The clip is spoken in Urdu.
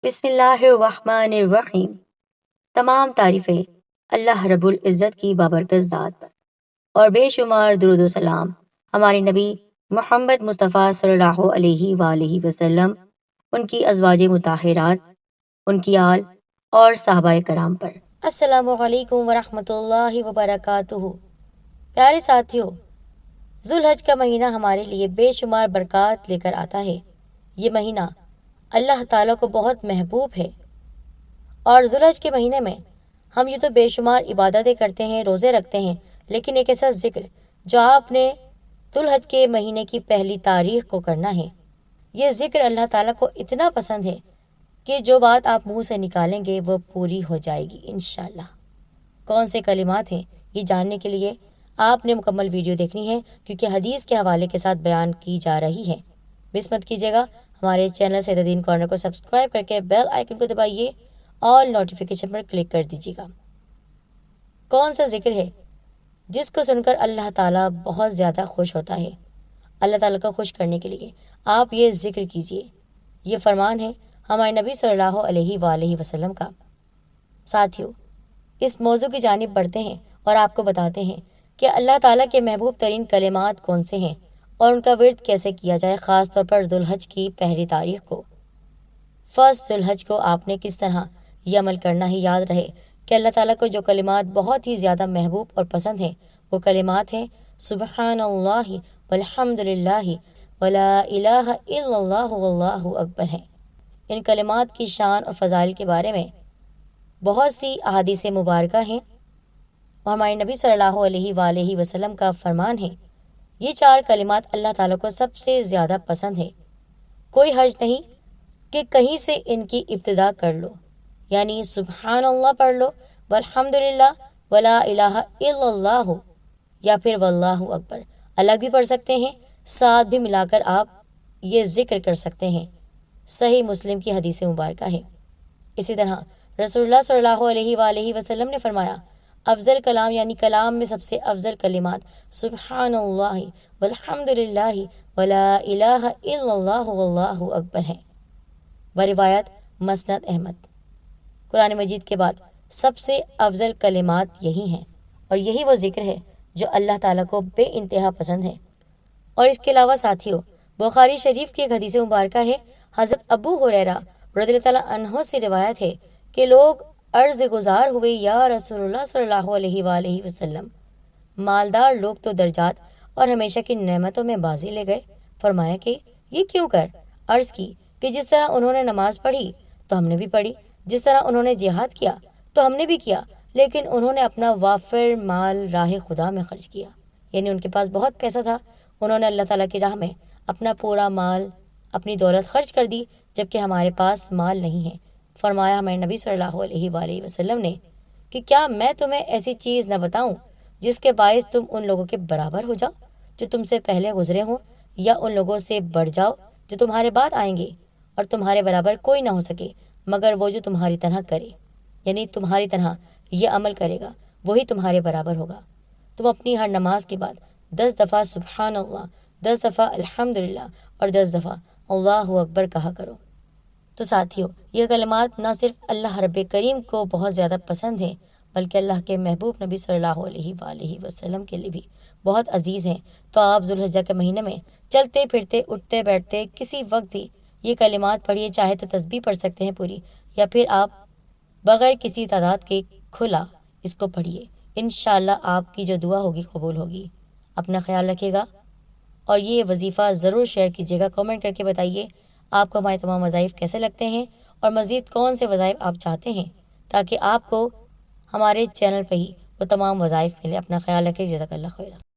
بسم اللہ الرحمن الرحیم۔ تمام تعریفیں اللہ رب العزت کی بابرکت ذات پر، اور بے شمار درود و سلام ہمارے نبی محمد مصطفیٰ صلی اللہ علیہ وآلہ وسلم، ان کی ازواج مطہرات، ان کی آل اور صحابہ کرام پر۔ السلام علیکم ورحمۃ اللہ وبرکاتہ۔ پیارے ساتھیوں، ذوالحج کا مہینہ ہمارے لیے بے شمار برکات لے کر آتا ہے۔ یہ مہینہ اللہ تعالیٰ کو بہت محبوب ہے، اور ذوالحج کے مہینے میں ہم یہ تو بے شمار عبادتیں کرتے ہیں، روزے رکھتے ہیں، لیکن ایک ایسا ذکر جو آپ نے ذوالحج کے مہینے کی پہلی تاریخ کو کرنا ہے۔ یہ ذکر اللہ تعالیٰ کو اتنا پسند ہے کہ جو بات آپ منہ سے نکالیں گے وہ پوری ہو جائے گی انشاءاللہ۔ کون سے کلمات ہیں یہ جاننے کے لیے آپ نے مکمل ویڈیو دیکھنی ہے، کیونکہ حدیث کے حوالے کے ساتھ بیان کی جا رہی ہے۔ مس مت کیجیے گا، ہمارے چینل سید دین کارنر کو سبسکرائب کر کے بیل آئیکن کو دبائیے اور نوٹیفیکیشن پر کلک کر دیجیے گا۔ کون سا ذکر ہے جس کو سن کر اللہ تعالیٰ بہت زیادہ خوش ہوتا ہے؟ اللہ تعالیٰ کو خوش کرنے کے لیے آپ یہ ذکر کیجیے۔ یہ فرمان ہے ہمارے نبی صلی اللہ علیہ وآلہ وسلم کا۔ ساتھیوں، اس موضوع کی جانب بڑھتے ہیں اور آپ کو بتاتے ہیں کہ اللہ تعالیٰ کے محبوب ترین کلمات کون سے ہیں اور ان کا ورد کیسے کیا جائے، خاص طور پر ذوالحج کی پہلی تاریخ کو۔ فرسٹ ذوالحج کو آپ نے کس طرح یہ عمل کرنا ہے۔ یاد رہے کہ اللہ تعالیٰ کو جو کلمات بہت ہی زیادہ محبوب اور پسند ہیں وہ کلمات ہیں سبحان اللہ والحمد للہ ولا الہ الا اللہ واللہ اکبر ہیں۔ ان کلمات کی شان اور فضائل کے بارے میں بہت سی احادیث مبارکہ ہیں، اور ہمارے نبی صلی اللہ علیہ وآلہ وسلم کا فرمان ہے یہ چار کلمات اللہ تعالیٰ کو سب سے زیادہ پسند ہے۔ کوئی حرج نہیں کہ کہیں سے ان کی ابتدا کر لو، یعنی سبحان اللہ پڑھ لو، والحمد للہ، ولا الہ الا اللہ، یا پھر واللہ اکبر الگ بھی پڑھ سکتے ہیں، ساتھ بھی ملا کر آپ یہ ذکر کر سکتے ہیں۔ صحیح مسلم کی حدیث مبارکہ ہے۔ اسی طرح رسول اللہ صلی اللہ علیہ وآلہ وسلم نے فرمایا افضل کلام، یعنی کلام میں سب سے افضل کلمات سبحان اللہ والحمد للہ ولا الہ الا اللہ واللہ اکبر ہیں۔ بروایت مسند احمد۔ قرآن مجید کے بعد سب سے افضل کلمات یہی ہیں، اور یہی وہ ذکر ہے جو اللہ تعالیٰ کو بے انتہا پسند ہے۔ اور اس کے علاوہ ساتھیوں، بخاری شریف کی ایک حدیث مبارکہ ہے، حضرت ابو ہریرہ رضی اللہ تعالیٰ عنہ سے روایت ہے کہ لوگ عرض گزار ہوئے یا رسول اللہ صلی اللہ علیہ وآلہ وسلم، مالدار لوگ تو درجات اور ہمیشہ کی نعمتوں میں بازی لے گئے۔ فرمایا کہ یہ کیوں کر؟ عرض کی کہ جس طرح انہوں نے نماز پڑھی تو ہم نے بھی پڑھی، جس طرح انہوں نے جہاد کیا تو ہم نے بھی کیا، لیکن انہوں نے اپنا وافر مال راہ خدا میں خرچ کیا، یعنی ان کے پاس بہت پیسہ تھا، انہوں نے اللہ تعالیٰ کی راہ میں اپنا پورا مال، اپنی دولت خرچ کر دی، جبکہ ہمارے پاس مال نہیں ہے۔ فرمایا ہمارے نبی صلی اللہ علیہ وآلہ وسلم نے کہ کیا میں تمہیں ایسی چیز نہ بتاؤں جس کے باعث تم ان لوگوں کے برابر ہو جاؤ جو تم سے پہلے گزرے ہوں، یا ان لوگوں سے بڑھ جاؤ جو تمہارے بعد آئیں گے، اور تمہارے برابر کوئی نہ ہو سکے مگر وہ جو تمہاری طرح کرے، یعنی تمہاری طرح یہ عمل کرے گا وہی تمہارے برابر ہوگا۔ تم اپنی ہر نماز کے بعد 10 دفعہ سبحان اللہ، 10 دفعہ الحمدللہ اور 10 دفعہ اللہ اکبر کہا کرو۔ تو ساتھیوں، یہ کلمات نہ صرف اللہ رب کریم کو بہت زیادہ پسند ہیں، بلکہ اللہ کے محبوب نبی صلی اللہ علیہ وآلہ وسلم کے لیے بھی بہت عزیز ہیں۔ تو آپ ذوالحجہ کے مہینے میں چلتے پھرتے، اٹھتے بیٹھتے کسی وقت بھی یہ کلمات پڑھیے، چاہے تو تسبیح پڑھ سکتے ہیں پوری، یا پھر آپ بغیر کسی تعداد کے کھلا اس کو پڑھیے۔ انشاءاللہ آپ کی جو دعا ہوگی قبول ہوگی۔ اپنا خیال رکھیے گا، اور یہ وظیفہ ضرور شیئر کیجیے گا، کامنٹ کر کے بتائیے آپ کو ہمارے تمام وظائف کیسے لگتے ہیں، اور مزید کون سے وظائف آپ چاہتے ہیں، تاکہ آپ کو ہمارے چینل پہ ہی وہ تمام وظائف ملے۔ اپنا خیال رکھیں، جزاک اللہ خیر۔